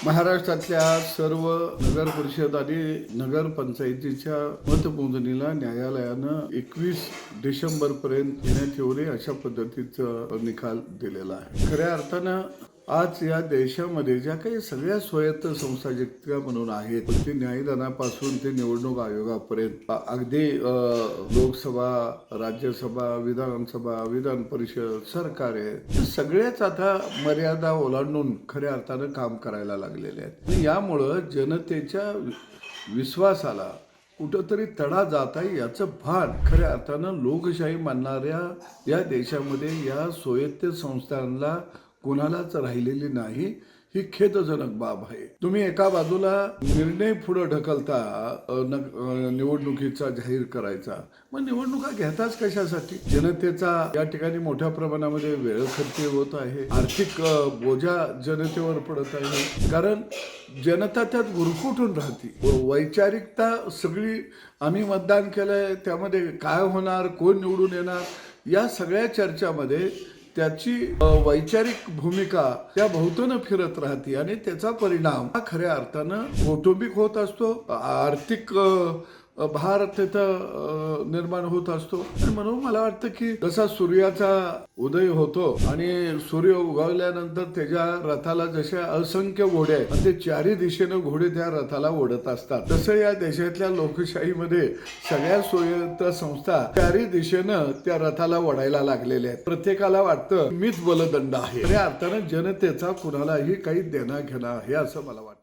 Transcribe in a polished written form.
महाराष्ट्रातल्या सर्व नगर परिषद आणि नगरपंचायतीच्या मतमोजणीला न्यायालयानं 21 डिसेंबर पर्यंत घेण्यात येऊ नये अशा पद्धतीचा निकाल दिलेला आहे. खऱ्या अर्थानं आज या देशामध्ये ज्या काही सगळ्या स्वायत्त संस्था जितक्या म्हणून आहेत, ते न्यायदानापासून ते निवडणूक आयोगापर्यंत अगदी लोकसभा, राज्यसभा, विधानसभा, विधान परिषद, सरकार आहे, सगळेच आता मर्यादा ओलांडून खऱ्या अर्थानं काम करायला लागलेले आहेत. यामुळं जनतेच्या विश्वासाला कुठंतरी तडा जात आहे याचं भान खऱ्या अर्थानं लोकशाही मानणाऱ्या या देशामध्ये या स्वायत्त संस्थांना कुणालाच राहिलेली नाही. ही खेदजनक बाब आहे. तुम्ही एका बाजूला निर्णय पुढे ढकलता निवडणुकीचा जाहीर करायचा, मग निवडणुका घेताच कशासाठी? जनतेचा या ठिकाणी मोठ्या प्रमाणामध्ये वेळ खर्च होत आहे, आर्थिक बोजा जनतेवर पडत आहे, कारण जनता त्यात गुरफटून राहते. वैचारिकता सगळी आम्ही मतदान केलंय त्यामध्ये काय होणार, कोण निवडून येणार, या सगळ्या चर्चामध्ये त्याची वैचारिक भूमिका त्या भोवतीनं फिरत राहते आणि त्याचा परिणाम हा खऱ्या अर्थानं कौटुंबिक होत असतो, आर्थिक भार तिथं निर्माण होत असतो. आणि म्हणून मला वाटतं की जसा सूर्याचा उदय होतो आणि सूर्य उगवल्यानंतर त्याच्या रथाला जशा असंख्य घोडे आहेत आणि ते चारी दिशेनं घोडे त्या रथाला ओढत असतात, तसं या देशातल्या लोकशाहीमध्ये सगळ्या स्वायत्त संस्था चारी दिशेनं त्या रथाला ओढायला लागलेल्या आहेत. प्रत्येकाला वाटतं मीच बलदंड आहे. या अर्थानं जनतेचा कुणालाही काही देणं घेणं आहे असं मला वाटतं.